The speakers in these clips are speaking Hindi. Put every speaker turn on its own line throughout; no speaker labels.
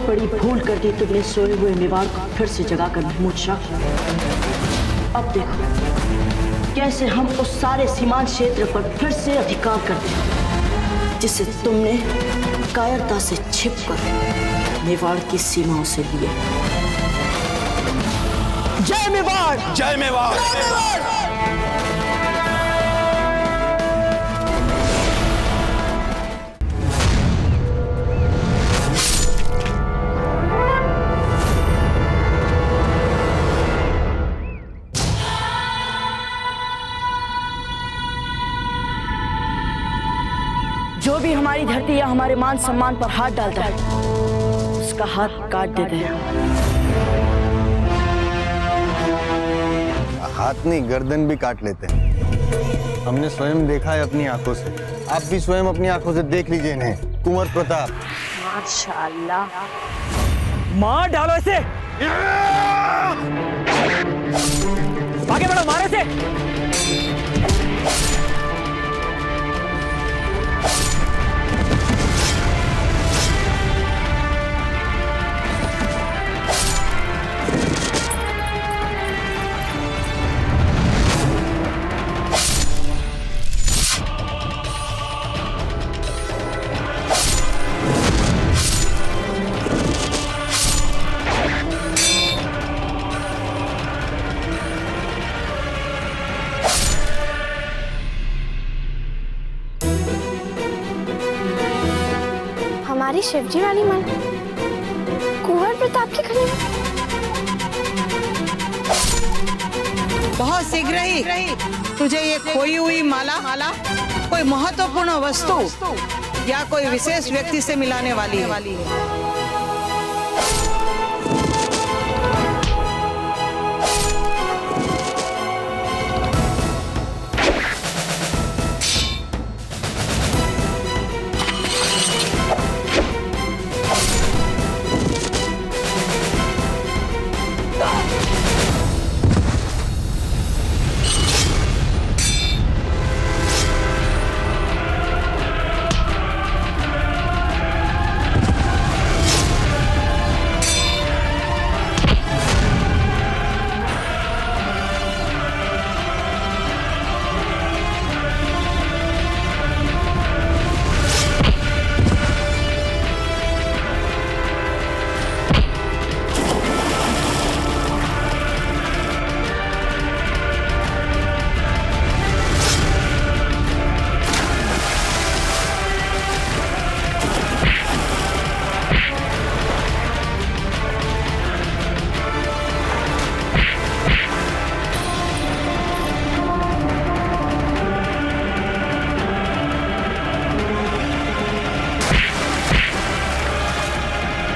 बड़ी भूल कर दी तुमने सोए हुए मेवाड़ को फिर से जगाकर महमूद शाह। अब देखो कैसे हम उस सारे सीमांत क्षेत्र पर फिर से अधिकार करते हैं जिसे तुमने कायरता से छिपकर मेवाड़ की सीमाओं से लिए। जय मेवाड़!
जय मेवाड़!
जय मेवाड़! जो भी हमारी धरती या हमारे मान सम्मान पर हाथ डालता है उसका हाथ काट देते हैं।
हाथ नहीं, गर्दन भी काट लेते हैं। हमने स्वयं देखा है अपनी आंखों से। आप भी स्वयं अपनी आंखों से देख लीजिए इन्हें। कुंवर प्रताप।
माशाअल्लाह।
मार डालो इसे। आगे बढ़ो, मारो इसे।
हमारी शिवजी वाली मां कुंवर प्रताप की खड़ी है।
बहुत शीघ्र ही तुझे ये खोई हुई माला कोई महत्वपूर्ण वस्तु या कोई विशेष व्यक्ति से मिलाने वाली है।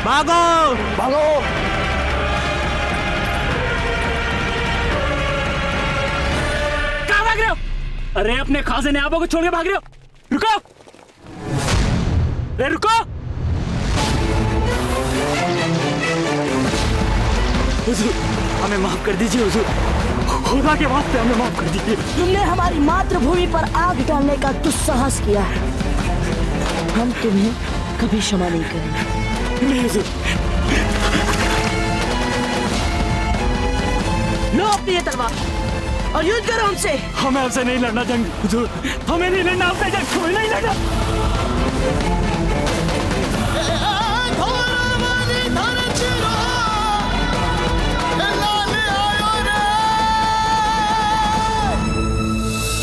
भागो
भागो!
कहाँ भाग रहे हो? अरे अपने खासे नयाबों को छोड़ के भाग रहे हो? रुको! अरे रुको! हुजूर, हमें माफ कर दीजिए हुजूर। खुदा के वास्ते हमें माफ कर दीजिए।
तुमने हमारी मातृभूमि पर आग डालने का दुस्साहस किया है। हम तुम्हें कभी क्षमा नहीं करेंगे। लो अपनी ये तलवार और युद्ध करो हमसे।
हमें आपसे नहीं लड़ना जंग हुजूर, हमें नहीं लड़ना आपसे जंग, हमें नहीं लड़ना।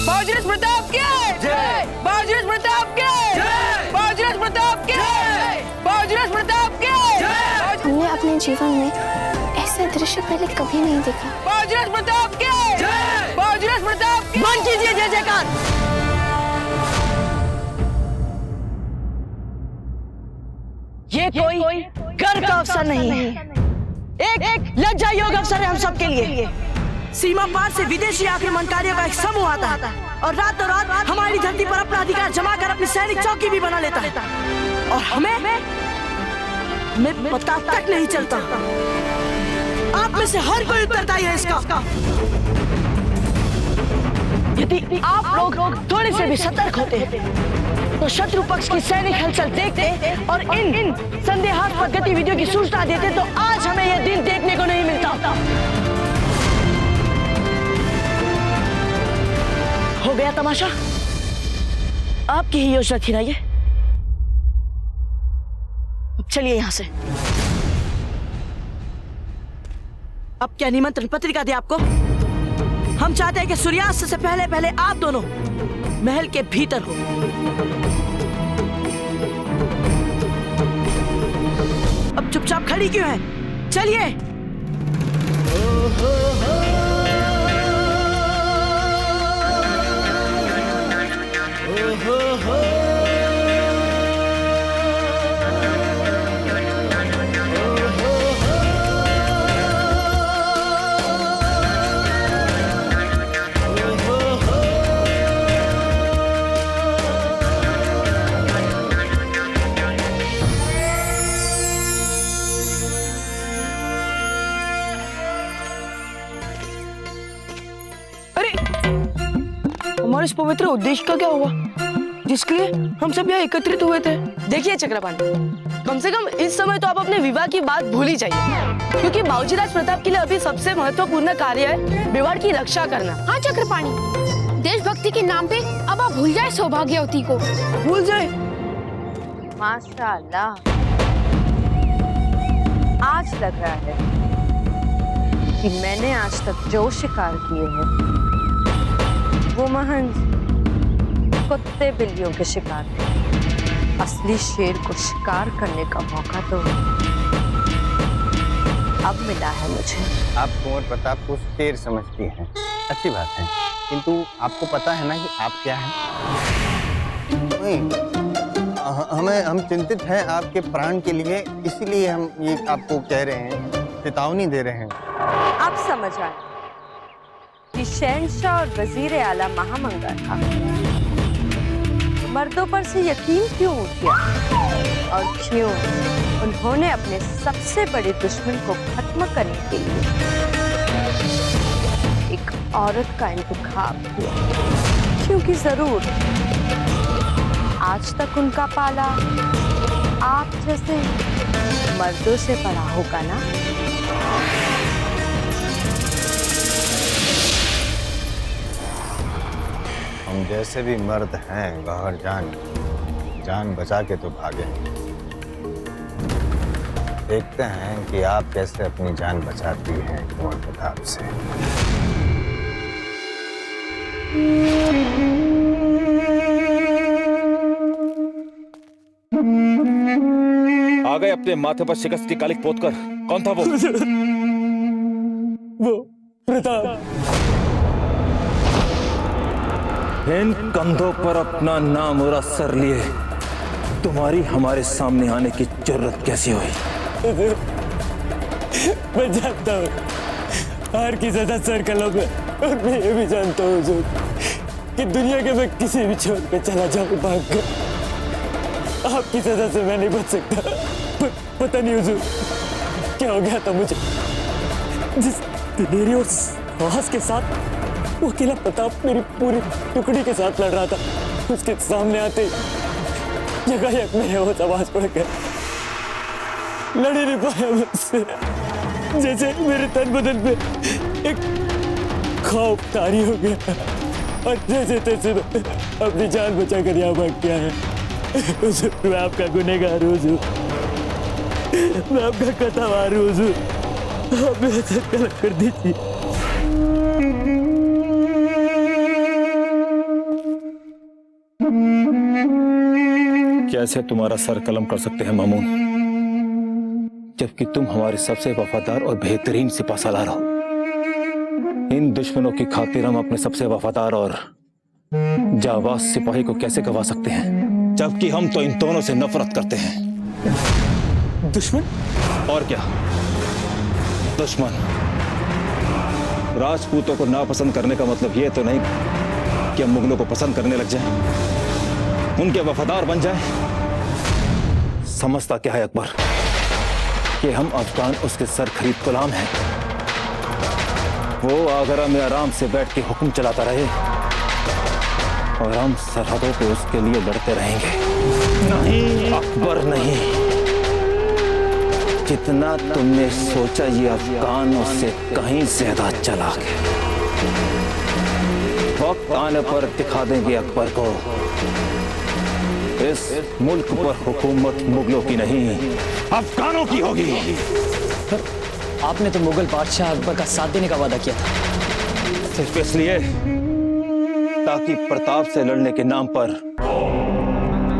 बाजीराव प्रताप के जय! बाजीराव प्रताप के जय! बाजीराव प्रताप के जय! बाजीराव प्रताप के जय!
हमने अपने जीवन में ऐसा दृश्य पहले कभी नहीं देखा।
बाजीराव प्रताप के जय! बाजीराव प्रताप के
बंद कीजिए जय जयकार। ये कोई गर्व का अवसर नहीं है, एक लज्जा योग अवसर है हम सबके लिए। सीमा पार से विदेशी आक्रमणकारियों का एक समूह आता है और रातों रात हमारी धरती पर अपना अधिकार जमा कर अपनी सैनिक चौकी भी बना लेता है और हमें पता तक नहीं चलता। आप में से हर कोई उत्तरदायी है इसका। यदि आप लोग थोड़े से भी सतर्क होते तो शत्रु पक्ष की सैनिक हलचल देखते और इन संदेहास्पद गतिविधियों की सूचना देते तो आज हमें यह दिन देखने को नहीं मिलता। हो गया तमाशा? आपकी ही योजना थी ना ये? चलिए यहां से। अब क्या निमंत्रण पत्रिका दे आपको? हम चाहते हैं कि सूर्यास्त से पहले पहले आप दोनों महल के भीतर हो। अब चुपचाप खड़ी क्यों है? चलिए। हमारे इस पवित्र उद्देश्य का क्या हुआ जिसके लिए हम सब यहाँ एकत्रित हुए थे? देखिए चक्रपाणी, कम से कम इस समय तो आप अपने विवाह की बात भूल ही जाइए, क्योंकि बाबूजीराज प्रताप के लिए अभी सबसे महत्वपूर्ण कार्य है मेवाड़ की रक्षा करना।
हाँ चक्रपाणी, देशभक्ति के नाम पे अब आप भूल जाए सौभाग्यवती को।
भूल जाए?
माशाल्लाह, आज लग रहा है कि मैंने आज तक जो शिकार किए हैं वो महज कुत्ते बिल्लियों के शिकार थे। असली शेर को शिकार करने का मौका तो अब मिला है मुझे।
आप कुंवर प्रताप को शेर समझती हैं, अच्छी बात है, किंतु आपको पता है ना कि आप क्या हैं? हम चिंतित हैं आपके प्राण के लिए, इसीलिए हम ये आपको कह रहे हैं, चेतावनी दे रहे हैं।
आप समझ आए कि शहंशाह और वजीर आला महामंगा था, मर्दों पर से यकीन क्यों उठ गया और क्यों उन्होंने अपने सबसे बड़े दुश्मन को खत्म करने के लिए एक औरत का इंतखाब किया? क्योंकि जरूर आज तक उनका पाला आप जैसे मर्दों से पड़ा होगा ना।
हम जैसे भी मर्द हैं गहर जान बचा के तो भागे। देखते हैं कि आप कैसे अपनी जान बचाती हैं कुंवर प्रताप से।
आ गए अपने माथे पर शिकस्त की कालिक पोत कर। कौन था वो
प्रताप।
इन कंधों पर अपना नाम और असर लिए तुम्हारी हमारे सामने आने की जरूरत कैसी हुई?
मैं जानता हूँ हार की सजा सर कलों में, और मैं ये भी जानता हूँ हुजूर कि दुनिया के मैं किसी भी छोर पे चला जाऊँ भाग कर, आपकी सजा से मैं नहीं बच सकता। पता नहीं हुजूर क्या हो गया था मुझे, जिस दिलेरी और साहस के साथ वो अकेला प्रताप मेरी पूरी टुकड़ी के साथ लड़ रहा था, उसके सामने आते यकायक मेरे होश आवाज पड़ गया। लड़ ही नहीं पाया मुझसे, जैसे मेरे तन बदन पे एक खौफ तारी हो गया और जैसे तैसे अपनी जान बचा कर यहाँ भाग गया है। मैं आपका गुनहगार हूँ, मैं आपका कथावार हूँ, आप मेरा सर कलम कर दीजिए।
कैसे तुम्हारा सर कलम कर सकते हैं मामून, जबकि तुम हमारे सबसे वफादार और बेहतरीन सिपा सालार हो। इन दुश्मनों की खातिर हम अपने सबसे वफादार और जाबाज सिपाही को कैसे गवा सकते हैं, जबकि हम तो इन दोनों से नफरत करते हैं।
दुश्मन?
और क्या दुश्मन? राजपूतों को नापसंद करने का मतलब यह तो नहीं कि हम मुगलों को पसंद करने लग जाएं, उनके वफादार बन जाएं। समझता क्या है अकबर कि हम अफगान उसके सर खरीद गुलाम हैं। वो आगरा में आराम से बैठ के हुक्म चलाता रहे और हम सरहदों पे उसके लिए लड़ते रहेंगे। नहीं अकबर नहीं, जितना तुमने सोचा ये अफगान उससे कहीं ज्यादा चालाक है। वक्त आने पर दिखा देंगे अकबर को इस मुल्क पर हुकूमत मुगलों की नहीं अफगानों की होगी।
आपने तो मुगल बादशाह अकबर का साथ देने का वादा किया था।
सिर्फ इसलिए ताकि प्रताप से लड़ने के नाम पर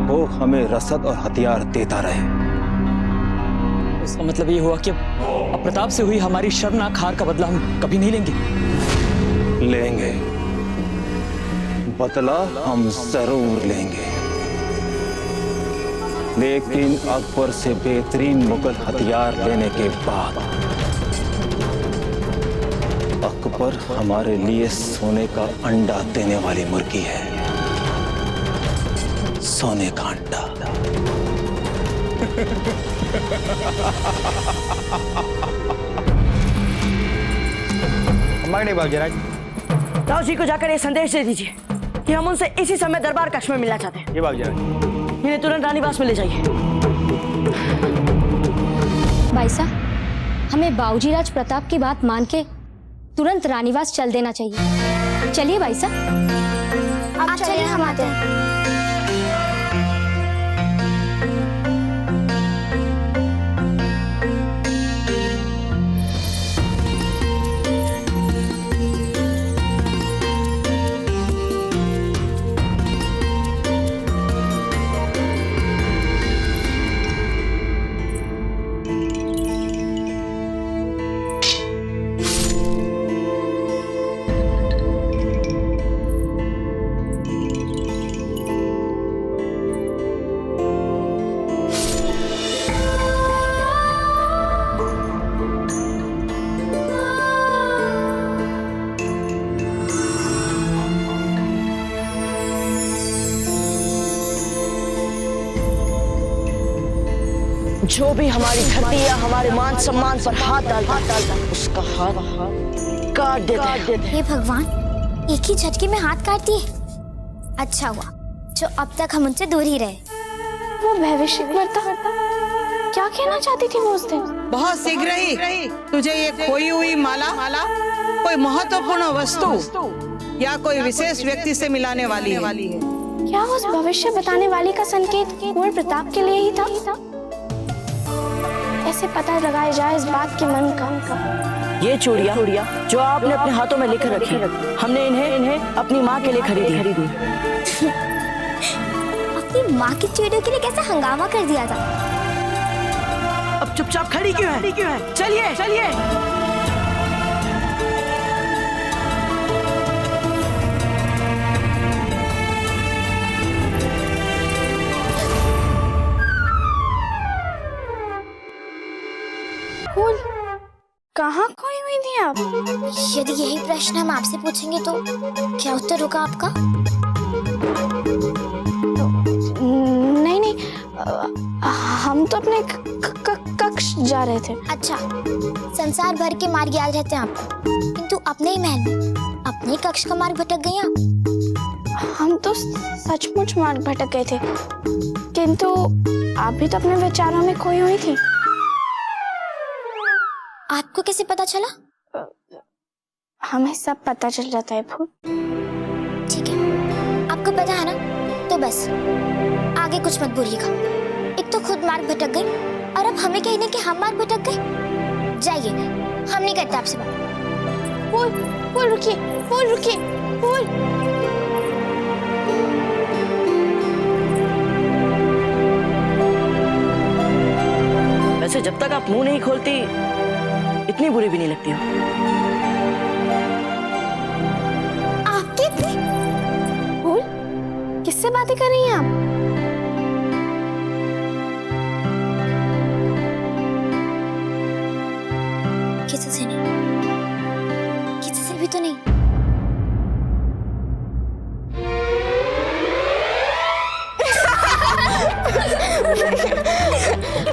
वो हमें रसद और हथियार देता रहे।
इसका मतलब ये हुआ कि अब प्रताप से हुई हमारी शर्मनाक हार का बदला हम कभी नहीं लेंगे।
लेंगे, बदला हम जरूर लेंगे, लेकिन अकबर से बेहतरीन मुगल हथियार लेने के बाद। अकबर हमारे लिए सोने का अंडा देने वाली मुर्गी है, सोने का अंडा।
नहीं भाग्यराज,
राव जी को जाकर ये संदेश दे दीजिए कि हम उनसे इसी समय दरबार कक्ष में मिलना चाहते हैं।
ये भाग्यराज,
इन्हें तुरंत रानीवास में ले जाइए।
भाई साहब, हमें बाबूजी राज प्रताप की बात मान के तुरंत रानीवास चल देना चाहिए। चलिए भाई साहब।
आप चलिए, हम आते हैं।
जो भी हमारी धरती या हमारे मान सम्मान पर हाथ डालता उसका हाथ काट देते हैं।
हे भगवान, एक ही झटके में हाथ काट दिए। अच्छा हुआ जो अब तक हम उनसे दूर ही रहे।
वो भविष्य वर्ता क्या कहना चाहती थी वो उस दिन?
बहुत शीघ्र ही तुझे ये खोई हुई माला कोई महत्वपूर्ण वस्तु या कोई विशेष व्यक्ति से मिलाने वाली है।
क्या उस भविष्य बताने वाली का संकेत कुंवर प्रताप के लिए ही था? कैसे पता लगाया जाए इस बात के मन का?
ये चूड़ियाँ जो आपने अपने हाथों में लेकर रखी, हमने इन्हें अपनी माँ के लिए खरीदी।
अपनी माँ की चूड़ियों के लिए कैसा हंगामा कर दिया था।
अब चुपचाप खड़ी क्यों है? चलिए।
फूल कहाँ खोई हुई थी आप?
यदि यही प्रश्न हम आपसे पूछेंगे तो क्या उत्तर होगा आपका?
नहीं, हम तो अपने कक्ष जा रहे थे।
अच्छा, संसार भर के मार्ग याद रहते हैं आपको, किंतु अपने ही महल में अपने कक्ष का मार्ग भटक गए आप।
हम तो सचमुच मार्ग भटक गए थे, किंतु आप भी तो अपने विचारों में खोई हुई थी।
आपको कैसे पता चला?
हमें सब पता चल जाता है फूल।
ठीक है, आपको पता है ना, तो बस आगे कुछ मत बोलिएगा। एक तो खुद मार्ग भटक गई और अब हमें कहने कि हम मार्ग भटक गए। जाइए, हम नहीं करते आपसे बात।
फूल रुकिए।
वैसे जब तक आप मुंह नहीं खोलती इतनी बुरी भी नहीं लगती हो।
आपके
फूल, किससे बातें कर रही हैं आप?
किसी से नहीं, किसी से भी तो नहीं।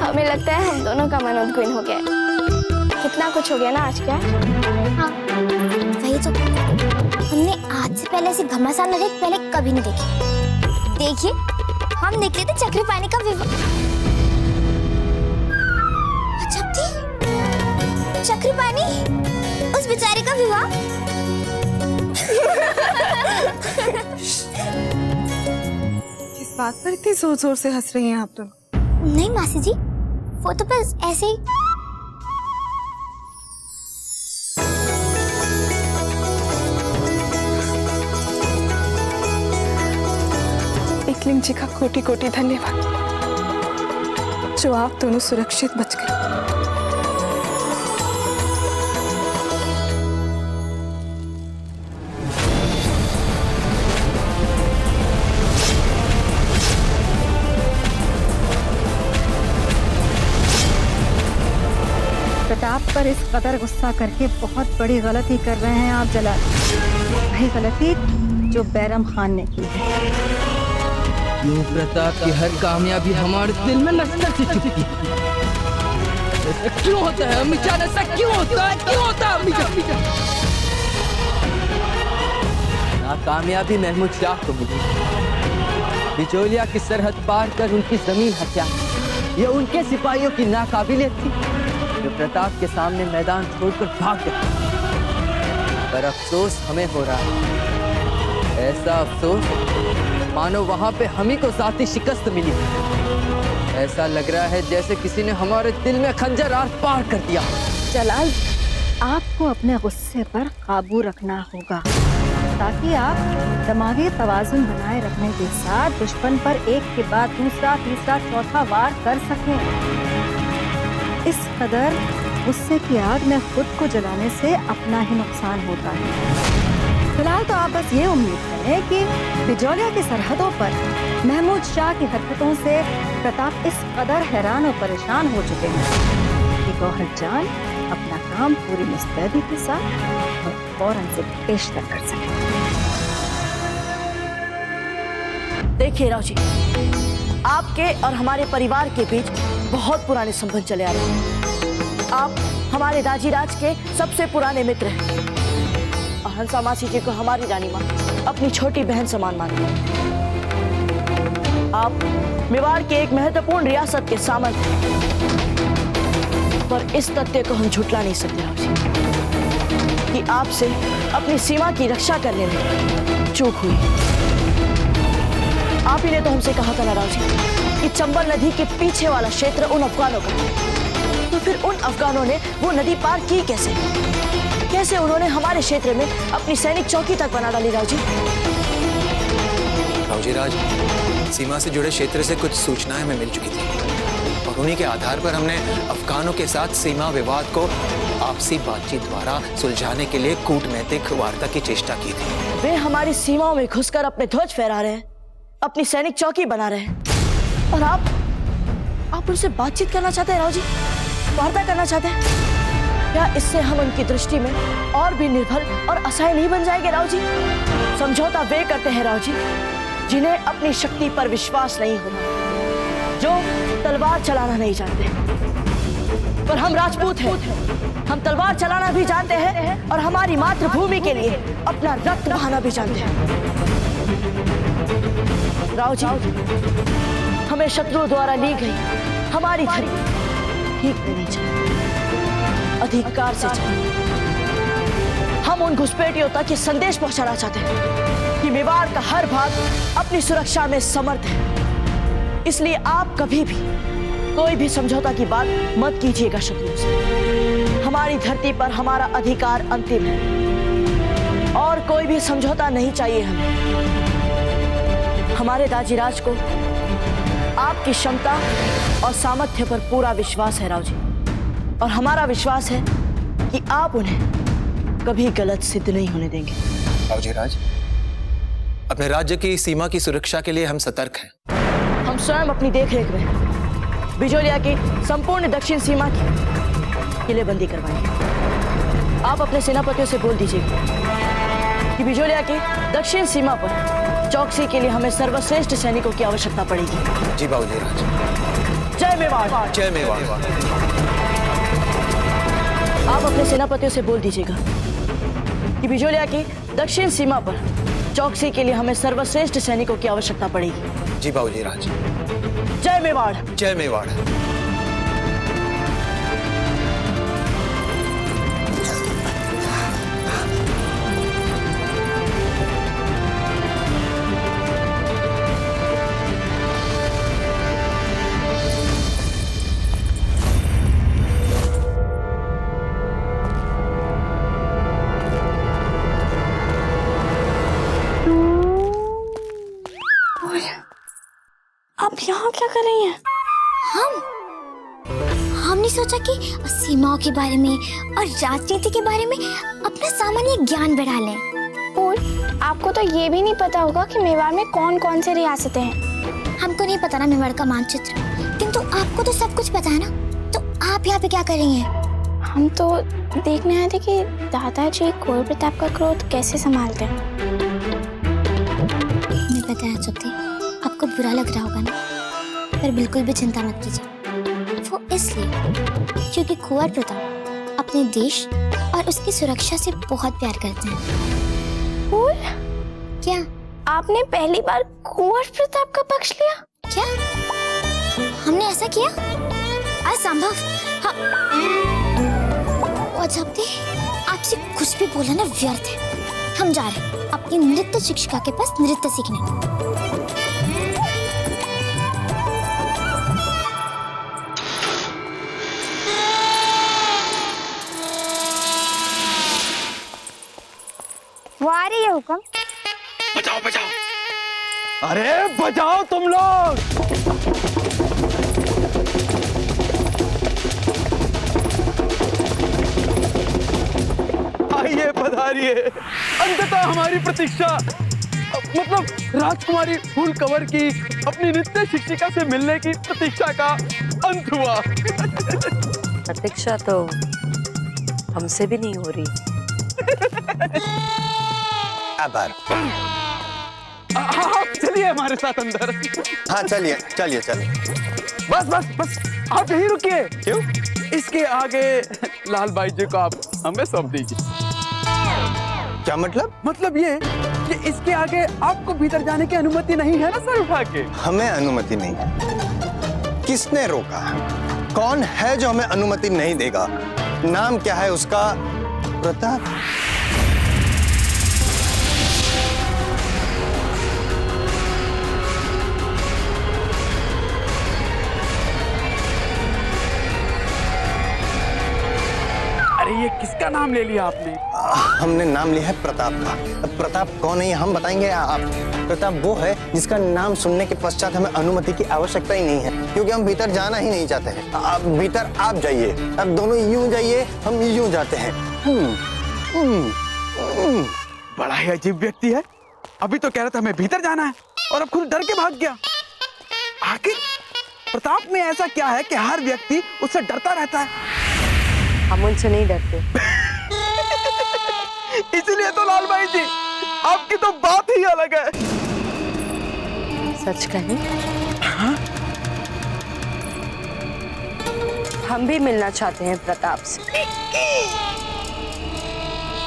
हमें लगता है हम दोनों का मन उद्विग्न हो गया है। कितना कुछ हो गया ना आज क्या?
हाँ, वही तो। हमने आज से पहले पहले ऐसी घमासान लड़ाई पहले कभी नहीं देखी। देखिए, हम निकले थे चक्री पानी का विवाह। अजब थी, चक्री पानी उस बेचारे का विवाह।
किस बात पर इतनी जोर जोर से हंस रही हैं आप लोग?
नहीं मासी जी, वो तो बस ऐसे ही।
एकलिंग जी का कोटि कोटि धन्यवाद, जो आप दोनों सुरक्षित बच गए।
प्रताप पर इस कदर गुस्सा करके बहुत बड़ी गलती कर रहे हैं आप जलाल। वही गलती जो बैरम खान ने की है।
यूं प्रताप की हर कामयाबी हमारे दिल में नस्ल से चुपती है। ऐसा क्यों होता है अम्मी जान? ऐसा क्यों होता है? क्यों होता है अम्मी जान? नाकामयाबी महमूद शाह को मिली। बिजोलिया की सरहद पार कर उनकी जमीन हत्या, ये उनके सिपाहियों की नाकाबिलियत थी जो प्रताप के सामने मैदान छोड़कर भाग गए। पर अफसोस हमें हो रहा है, ऐसा अफसोस मानो वहां पे हमी को जाती शिकस्त मिली। ऐसा लग रहा है जैसे किसी ने हमारे दिल में खंजर आर पार कर दिया।
जलाल, आपको अपने गुस्से पर काबू रखना होगा ताकि आप दिमागी तवाजुन बनाए रखने के साथ दुश्मन पर एक के बाद दूसरा, तीसरा, चौथा वार कर सकें। इस कदर गुस्से की आग में खुद को जलाने से अपना ही नुकसान होता है। फिलहाल तो आप बस ये उम्मीद करें कि बिजौलिया की सरहदों पर महमूद शाह की हरकतों से प्रताप इस कदर हैरान और परेशान हो चुके हैं कि गौहर जान अपना काम पूरी मुस्तैदी के साथ और फौरन से पेशतर कर सके।
देखिए राव जी, आपके और हमारे परिवार के बीच बहुत पुराने संबंध चले आ रहे हैं। आप हमारे दाजीराज के सबसे पुराने मित्र हैं और हंसा मासी जी को हमारी रानी माँ अपनी छोटी बहन समान मानते हैं। आप मेवाड़ के एक महत्वपूर्ण रियासत के सामंत हैं, पर इस तथ्य को हम झुटला नहीं सकते राव जी कि आपसे अपनी सीमा की रक्षा करने में चूक हुई। आप ही ने तो हमसे कहा था ना राव जी कि चंबल नदी के पीछे वाला क्षेत्र उन अफगानों का, तो फिर उन अफगानों ने वो नदी पार की कैसे? कैसे उन्होंने हमारे क्षेत्र में अपनी सैनिक चौकी तक बना डाली राव जी?
रावजी राज, सीमा से जुड़े क्षेत्र से कुछ सूचनाएं हमें मिल चुकी थी और उन्हीं के आधार पर हमने अफगानों के साथ सीमा विवाद को आपसी बातचीत द्वारा सुलझाने के लिए कूटनैतिक वार्ता की चेष्टा की थी।
वे हमारी सीमाओं में घुसकर अपने ध्वज फहरा रहे हैं, अपनी सैनिक चौकी बना रहे हैं, और आप उनसे बातचीत करना चाहते हैं राव जी, वार्ता करना चाहते हैं? क्या इससे हम उनकी दृष्टि में और भी निर्भर और असहाय नहीं बन जाएंगे राव जी? समझौता वे करते हैं राव जी जिन्हें अपनी शक्ति पर विश्वास नहीं होता, जो तलवार चलाना नहीं जानते। पर हम राजपूत हैं, हम तलवार चलाना भी जानते हैं और हमारी मातृभूमि के लिए अपना रक्त बहाना भी जानते हैं। राव जी, हमें शत्रु द्वारा ली गई हमारी धरती ठीक नहीं चाहिए, अधिकार से चाहिए। हम उन घुसपैठियों तक ये संदेश पहुंचाना चाहते हैं कि मेवाड़ का हर भाग अपनी सुरक्षा में समर्थ है। इसलिए आप कभी भी कोई भी समझौता की बात मत कीजिएगा शत्रुओं से। हमारी धरती पर हमारा अधिकार अंतिम है और कोई भी समझौता नहीं चाहिए हमें। हमारे दाजीराज को आपकी क्षमता और सामर्थ्य पर पूरा विश्वास है राव जी, और हमारा विश्वास है कि आप उन्हें कभी गलत सिद्ध नहीं होने देंगे।
रावजी राज, अपने राज्य की सीमा की सुरक्षा के लिए हम सतर्क हैं।
हम स्वयं अपनी देखरेख में बिजोलिया की संपूर्ण दक्षिण सीमा की किलेबंदी करवाएंगे। आप अपने सेनापतियों से बोल दीजिएगा कि बिजोलिया की दक्षिण सीमा पर चौकसी के लिए हमें सर्वश्रेष्ठ सैनिकों की आवश्यकता पड़ेगी।
जी बाबूजी राज।
जय मेवाड़।
जय मेवाड़।
आप अपने सेनापतियों से बोल दीजिएगा कि बिजोलिया की दक्षिण सीमा पर चौकसी के लिए हमें सर्वश्रेष्ठ सैनिकों की आवश्यकता पड़ेगी।
जी बाबूजी राज।
जय मेवाड़।
जय मेवाड़।
आप यहाँ क्या कर रही हैं? हमने सोचा कि सीमाओं के बारे में और राजनीति के बारे में अपना सामान्य ज्ञान बढ़ा लें।
और आपको तो ये भी नहीं पता होगा कि मेवाड़ में कौन कौन से रियासतें हैं।
हमको नहीं पता ना मेवाड़ का मानचित्र, किंतु आपको तो सब कुछ पता है ना। तो आप यहाँ पे क्या कर रही हैं?
हम तो देखने आए थे कि दादाजी घोर प्रताप का क्रोध कैसे संभालते हैं।
मैं पता है चुप्ती, आपको बुरा लग रहा होगा ना, पर बिल्कुल भी चिंता मत कीजिए। वो इसलिए क्योंकि कुंवर प्रताप अपने देश और उसकी सुरक्षा से बहुत प्यार करते हैं।
और
क्या
आपने पहली बार कुंवर प्रताप का पक्ष लिया?
क्या हमने ऐसा किया? असंभव। चुप्ती, आपसे कुछ भी बोलना ना व्यर्थ है। हम जा रहे हैं अपनी नृत्य शिक्षिका के पास नृत्य सीखने।
वो आ रही है हुक्म।
बचाओ बचाओ। अरे बचाओ तुम लोग। आइए पधारिए। अंततः हमारी प्रतीक्षा, मतलब राजकुमारी फूल कंवर की अपनी नृत्य शिक्षिका से मिलने की प्रतीक्षा का अंत हुआ।
प्रतीक्षा तो हमसे भी नहीं हो रही।
आभार।
आप चलिए हमारे साथ अंदर।
हाँ चलिए चलिए चलिए।
बस बस बस आप यहीं रुकिए।
क्यों?
इसके आगे लाल भाई जी को आप हमें सौंप दीजिए।
क्या मतलब?
मतलब ये कि इसके आगे आपको भीतर जाने की अनुमति नहीं है ना सर उठा के।
हमें अनुमति नहीं है। किसने रोका? कौन है जो हमें अनुमति नहीं देगा? नाम क्या है उसका? प्रताप।
अरे ये किसका नाम ले लिया आपने?
हमने नाम लिया है प्रताप का। प्रताप कौन है ये हम बताएंगे या आप? प्रताप वो है जिसका नाम सुनने के पश्चात हमें अनुमति की आवश्यकता ही नहीं है, क्योंकि हम भीतर जाना ही नहीं चाहते हैं। आप भीतर आप जाइए, अब दोनों यूं जाइए, हम यूं जाते हैं।
बड़ा ही अजीब व्यक्ति है। अभी तो कह रहा था हमें भीतर जाना है और अब खुद डर के भाग गया। आखिर प्रताप में ऐसा क्या है कि हर व्यक्ति उससे डरता रहता है?
हम उनसे नहीं डरते।
इसलिए तो लाल भाई जी आपकी तो बात ही अलग है।
सच कहें, हाँ? हम भी मिलना चाहते हैं प्रताप से,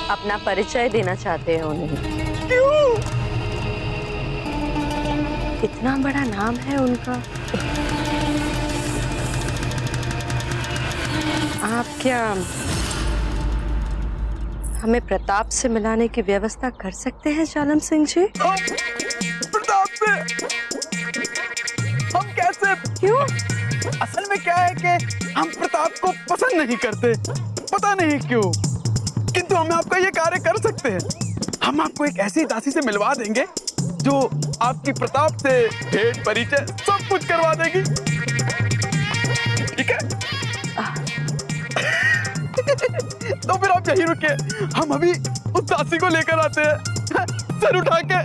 अपना परिचय देना चाहते हैं उन्हें।
क्यों?
इतना बड़ा नाम है उनका। आप क्या हमें प्रताप से मिलाने की व्यवस्था कर सकते हैं जालम सिंह जी?
प्रताप से हम कैसे?
क्यों?
असल में क्या है कि हम प्रताप को पसंद नहीं करते, पता नहीं क्यों, किंतु हम आपका ये कार्य कर सकते हैं। हम आपको एक ऐसी दासी से मिलवा देंगे जो आपकी प्रताप से भेंट परिचय सब कुछ करवा देगी। ठीक है? तो फिर आप यहीं रुकिए, हम अभी उस दासी को लेकर आते हैं सर उठा के।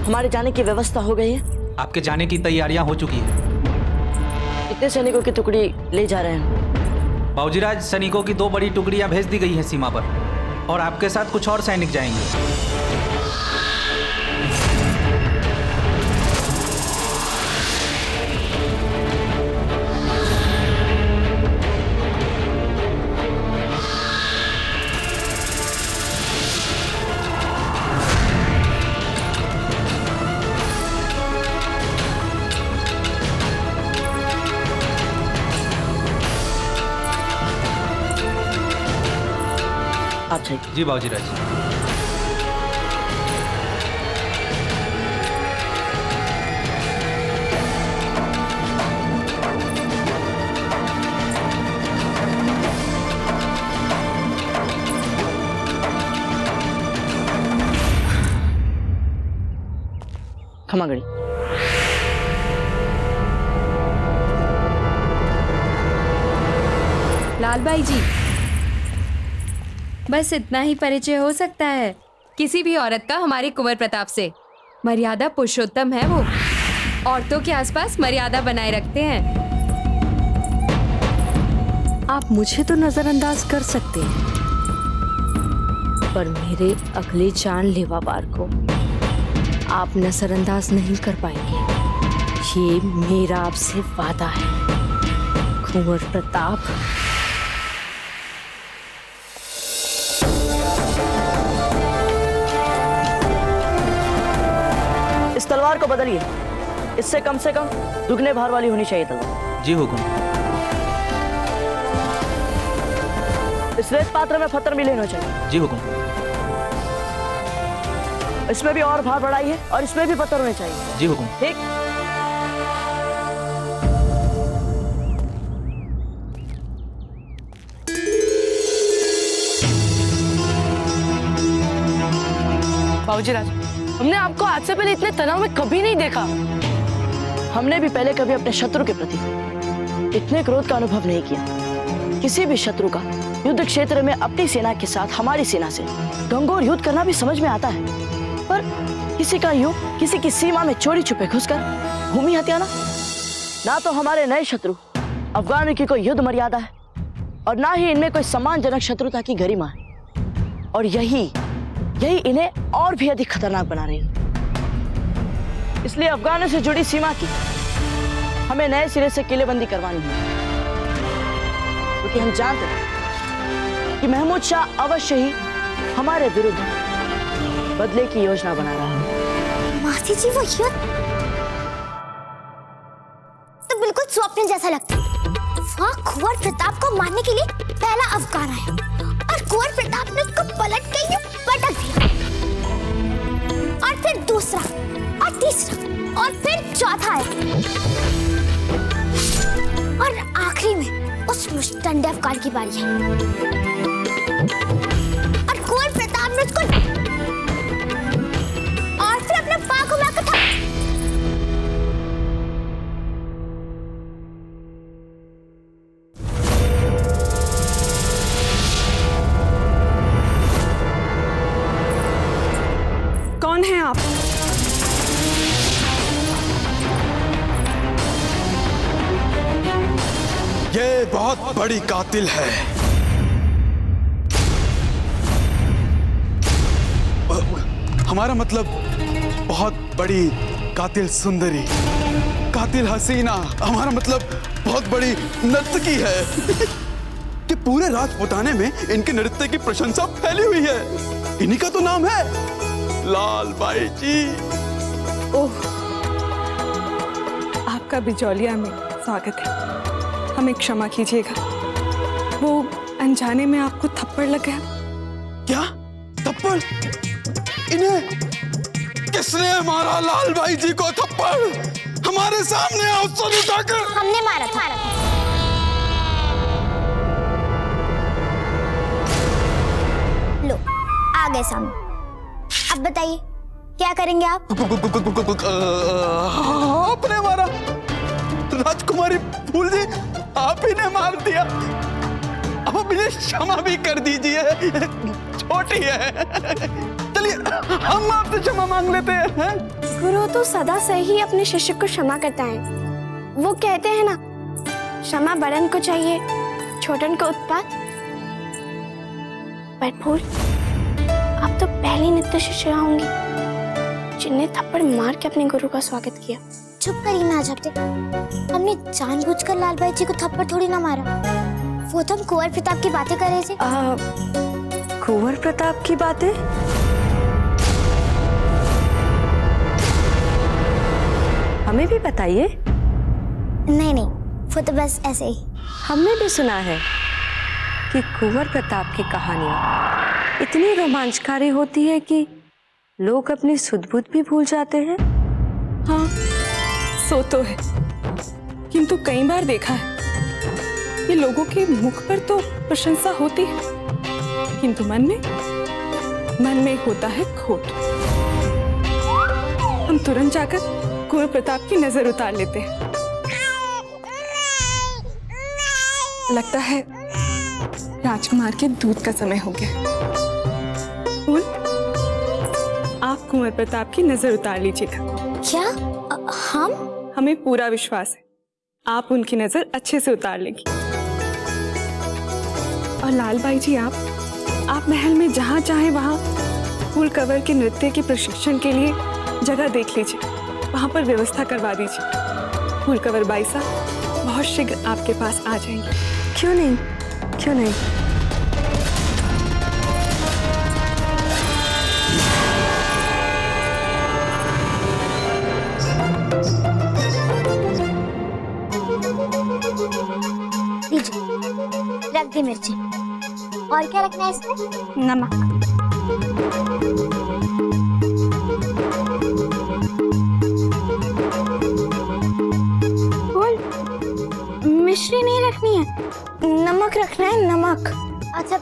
हमारे जाने की व्यवस्था हो गई है।
आपके जाने की तैयारियां हो चुकी हैं।
कितने सैनिकों की टुकड़ी ले जा रहे हैं?
बाबूजीराज, सैनिकों की 2 बड़ी टुकड़ियां भेज दी गई हैं सीमा पर, और आपके साथ कुछ और सैनिक जाएंगे।
चाहिए।
जी बाबूजी राज।
खमागड़ी।
लाल भाई जी, बस इतना ही परिचय हो सकता है किसी भी औरत का हमारे कुंवर प्रताप से। मर्यादा पुरुषोत्तम है वो, औरतों के आसपास मर्यादा बनाए रखते हैं।
आप मुझे तो नजरअंदाज कर सकते हैं, पर मेरे अगले जानलेवा वार को आप नजरअंदाज नहीं कर पाएंगे। ये मेरा आपसे वादा है कुंवर प्रताप।
इस तलवार को बदलिए, इससे कम दुगने भार वाली होनी चाहिए तलवार।
जी हुकुम।
इस रेत पात्र में पत्थर मिले होने चाहिए।
जी हुकुम।
इसमें भी और भार बढ़ाइए और इसमें भी पत्थर होने चाहिए।
जी हुकुम।
ठीक। बाबूजी राज, हमने आपको आज से पहले इतने तनाव में कभी नहीं देखा। हमने भी पहले कभी अपने शत्रु के प्रति इतने क्रोध का अनुभव नहीं किया। किसी भी शत्रु का युद्ध क्षेत्र में अपनी सेना के साथ हमारी सेना से घंघोर युद्ध करना भी समझ में आता है, पर किसी का युद्ध किसी की सीमा में चोरी छुपे घुसकर भूमि हत्याना, ना तो हमारे नए शत्रु अफगानों की कोई युद्ध मर्यादा है और ना ही इनमें कोई सम्मानजनक शत्रुता की गरिमा है। और यही इन्हें और भी अधिक खतरनाक बना रही है। इसलिए अफगानों से जुड़ी सीमा की हमें नए सिरे से किलेबंदी करवानी है, क्योंकि हम जानते हैं कि महमूद शाह अवश्य ही हमारे विरुद्ध बदले की योजना बना रहा है।
मासी जी, वो युद्ध तो बिल्कुल स्वप्न जैसा लगता है। वहाँ कुंवर प्रताप को मारने के लिए पहला अफगान आया और कुंवर प्रताप ने उसको पलट के यूं पटक दिया, और फिर दूसरा और तीसरा और फिर चौथा आया, और आखिरी में उस मुश्तंडे अफगान की बारी है और कुंवर प्रताप ने उसको और फिर अपने पाँव को मारकर
कौन हैं आप?
ये बहुत बड़ी कातिल है। हमारा मतलब बहुत बड़ी कातिल सुंदरी, कातिल हसीना। हमारा मतलब बहुत बड़ी नर्तकी है कि पूरे राजपुताने में इनके नृत्य की प्रशंसा फैली हुई है। इन्हीं का तो नाम है लाल बाई जी।
ओह, आपका बिजौलिया में स्वागत है। हमें क्षमा कीजिएगा, वो अनजाने में आपको थप्पड़ लग गया।
क्या थप्पड़? इन्हें किसने मारा? लाल बाई जी को थप्पड़ हमारे सामने अवसर उठाकर।
हमने मारा था। लो, आ गए सामने। अब बताइए क्या करेंगे आप?
आपने मारा? राजकुमारी फूल जी, आप ही ने मार दिया। अब मुझे क्षमा भी कर दीजिए, छोटी है। चलिए हम आपसे क्षमा मांग लेते हैं।
गुरु तो सदा से ही अपने शिष्य को क्षमा करता है। वो कहते हैं ना, क्षमा बड़न को चाहिए, छोटन को उत्पात। पर फूल, आप तो पहली नित्य शिष्य होंगी जिनने थप्पड़ मार के अपने गुरु का स्वागत किया।
चुप करिए ना झपटे। हमने जानबूझकर लाल बाई जी को थप्पड़ थोड़ी ना मारा। वो तो हम कुंवर प्रताप की बातें कर रहे थे।
कुंवर प्रताप की बातें? हमें भी बताइए।
नहीं, वो तो बस ऐसे ही।
हमने भी सुना है कि कुंवर प्रताप की कहानियां इतनी रोमांचकारी होती है कि लोग अपनी सुध बुध भी भूल जाते हैं।
हाँ, सो तो है, किंतु कई बार देखा है कि लोगों के मुख पर तो प्रशंसा होती है, किंतु मन में होता है खोट। हम तुरंत जाकर कुंवर प्रताप की नजर उतार लेते हैं। लगता है राजकुमार के दूध का समय हो गया। फूल, आप कुंवर प्रताप की नजर उतार लीजिएगा।
क्या? हम?
हमें पूरा विश्वास है आप उनकी नजर अच्छे से उतार लेंगी। और लालबाई जी, आप महल में जहाँ चाहे वहाँ फूल कंवर के नृत्य के प्रशिक्षण के लिए जगह देख लीजिए, वहाँ पर व्यवस्था करवा दीजिए। फूल कंवर बाई साहब बहुत शीघ्र आपके पास आ जाएंगे।
क्यों नहीं, क्यों नहीं।
लीजिए, रख दी मिर्ची। और क्या रखना है इसमें? नमक।
मिश्री नहीं रखनी है, नमक रखना है, नमक।
अच्छा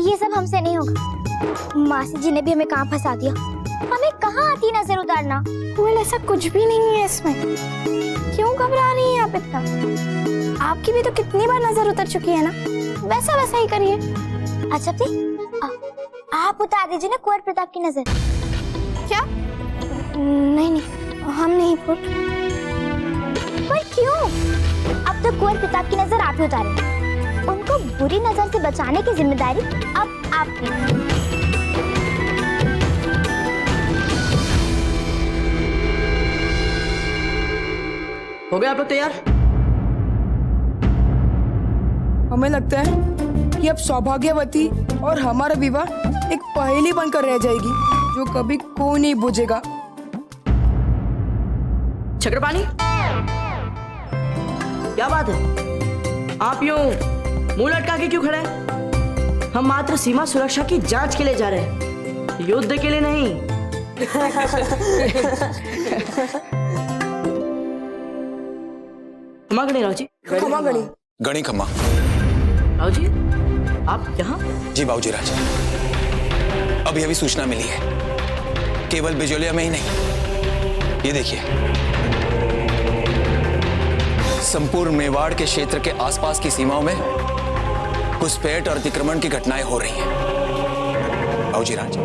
ये सब हमसे नहीं होगा। मासी जी ने भी हमें कहाँ फंसा दिया। हमें कहाँ आती नजर उतारना।
बोल, ऐसा कुछ भी नहीं है इसमें। क्यों घबरा रही हैं आप इतना? आपकी भी तो कितनी बार नजर उतर चुकी है ना, वैसा वैसा ही करिए।
अच्छा आप उतार दीजिए ना कुंवर प्रताप की नजर।
क्या? नहीं, हम नहीं फूट।
पर क्यों? अब तो कुंवर प्रताप की नजर आप ही उतारेंगे। उनको बुरी नजर से बचाने की जिम्मेदारी अब आपकी।
हो गया आप लोग तैयार?
हमें लगता है कि अब सौभाग्यवती और हमारा विवाह एक पहेली बनकर रह जाएगी जो कभी कोई नहीं बुझेगा।
चक्रपाणी, क्या बात है? आप यूं मुंह लटका के क्यों खड़े हैं? हम मात्र सीमा सुरक्षा की जांच के लिए जा रहे हैं, युद्ध के लिए नहीं। खमा गणी राव जी।
खमा गणी।
गणी खमा।
राव जी, आप यहाँ?
जी बाबूजी राज, अभी अभी सूचना मिली है, केवल बिजोलिया में ही नहीं, ये देखिए संपूर्ण मेवाड़ के क्षेत्र के आसपास की सीमाओं में घुसपैठ और अतिक्रमण की घटनाएं हो रही हैं। बाबूजी राज,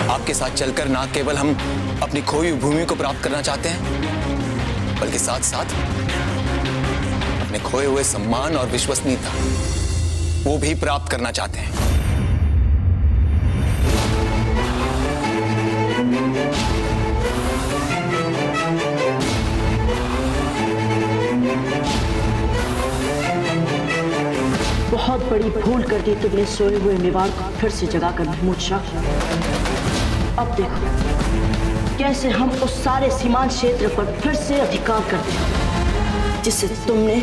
आपके साथ चलकर न केवल हम अपनी खोई हुई भूमि को प्राप्त करना चाहते हैं, बल्कि साथ साथ अपने खोए हुए सम्मान और विश्वसनीयता वो भी प्राप्त करना चाहते हैं।
बहुत बड़ी भूल कर दी तुमने सोए हुए मेवाड़ को फिर से जगाकर महमूद शाह। अब देखो कैसे हम उस सारे सीमांत क्षेत्र पर फिर से अधिकार करते हैं जिसे तुमने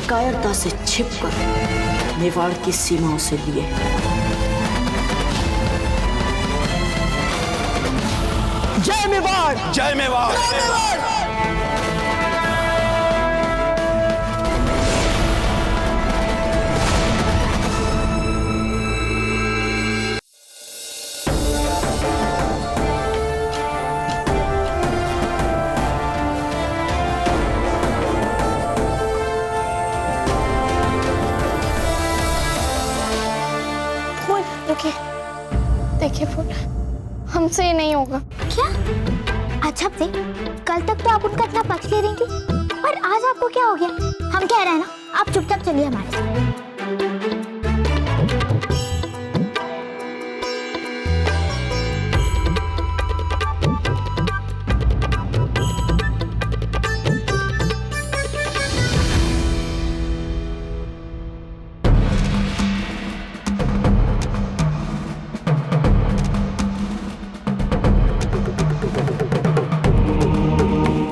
कायरता से छिपकर मेवाड़ की सीमाओं से लिए।
जय मेवाड़!
जय मेवाड़!
जय मेवाड़!
देखिए फूल, हमसे ये नहीं होगा।
क्या? अच्छा कल तक तो आप उनका इतना पक्ष ले रही थी, और आज आपको क्या हो गया? हम कह रहे हैं ना, आप चुपचाप चलिए हमारे साथ।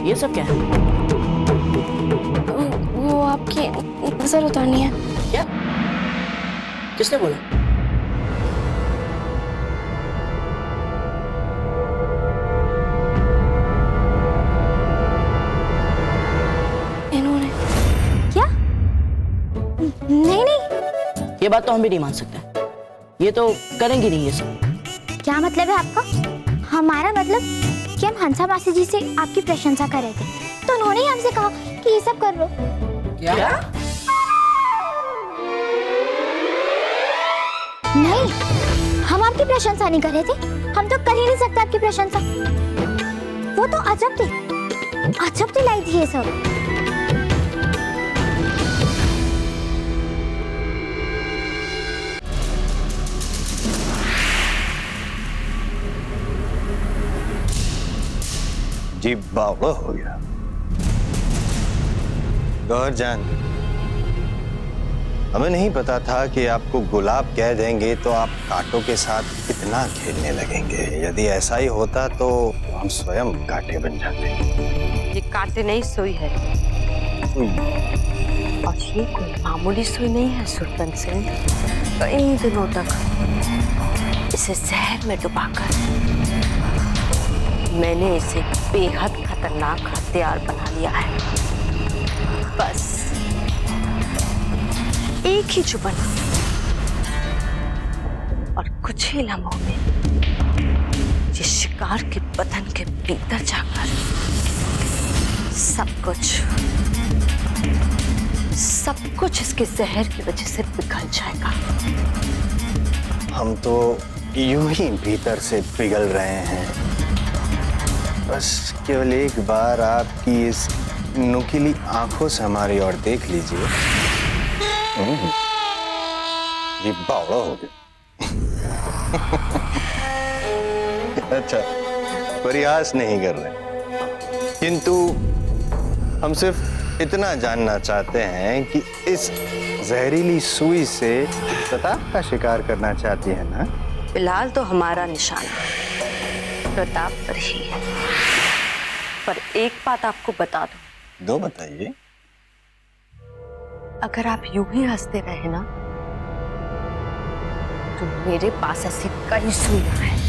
ये सब क्या है?
वो आपकी नजर उतारनी है।
क्या? किसने बोला?
ये बात तो हम भी नहीं मान सकते। ये तो करेंगी नहीं ये सब।
क्या मतलब है आपका? हमारा मतलब कि हम हंसा मासी जी से आपकी प्रशंसा कर रहे थे, तो उन्होंने ही हमसे कहा कि ये सब कर लो।
क्या?
नहीं, हम आपकी प्रशंसा नहीं कर रहे थे। हम तो कर ही नहीं सकते आपकी प्रशंसा। वो तो अजब थे लाई थी ये सब।
जी बावड़ा हो गया। गौर जान, हमें नहीं पता था कि आपको गुलाब कह देंगे तो आप कांटों के साथ कितना खेलने लगेंगे। यदि ऐसा ही होता तो हम स्वयं कांटे बन जाते।
ये कांटे नहीं सुई है, और ये कोई मामूली सुई नहीं है सुल्तान सिंह। कई दिनों तक इसे जहर में डुबाकर मैंने इसे बेहद खतरनाक हथियार बना लिया है। बस एक ही चुबन और कुछ ही लम्हों में ये शिकार के बदन के भीतर जाकर सब कुछ इसके जहर की वजह से पिघल जाएगा।
हम तो यूं ही भीतर से पिघल रहे हैं। बस केवल एक बार आपकी इस नुकीली आंखों से हमारी ओर देख लीजिए। ये बावड़ा हो गया। अच्छा, प्रयास नहीं कर रहे, किंतु हम सिर्फ इतना जानना चाहते हैं कि इस जहरीली सुई से प्रताप का शिकार करना चाहती है ना?
फिलहाल तो हमारा निशाना प्रताप पर ही है, पर एक बात आपको बता दूं।
दो बताइए।
अगर आप यूं ही हंसते रहे ना, तो मेरे पास ऐसी कई सुइयां हैं।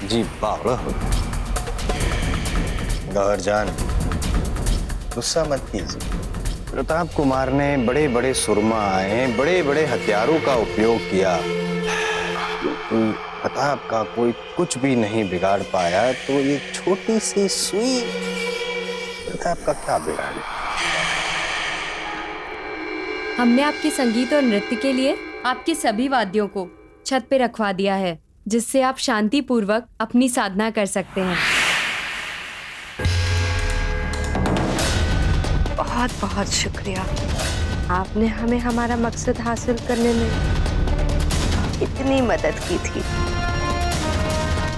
जी बावड़ा हो। गौर जान, गुस्सा मत कीजिए। प्रताप कुमार ने बड़े बड़े सुरमा आए, बड़े बड़े हथियारों का उपयोग किया, प्रताप का कोई कुछ भी नहीं बिगाड़ पाया, तो ये छोटी सी सुई प्रताप का क्या बिगाड़े?
हमने आपके संगीत और नृत्य के लिए आपके सभी वाद्यों को छत पे रखवा दिया है, जिससे आप शांति पूर्वक अपनी साधना कर सकते हैं।
बहुत बहुत शुक्रिया, आपने हमें हमारा मकसद हासिल करने में इतनी मदद की थी।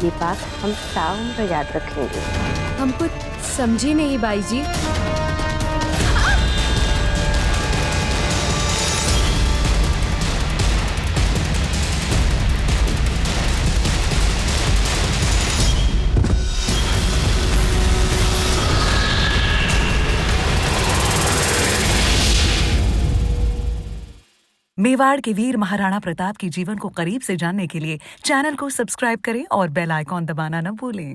ये बात हम ताउम्र याद रखेंगे।
हम कुछ समझी नहीं बाई जी।
मेवाड़ के वीर महाराणा प्रताप के जीवन को करीब से जानने के लिए चैनल को सब्सक्राइब करें और बेल आइकॉन दबाना न भूलें।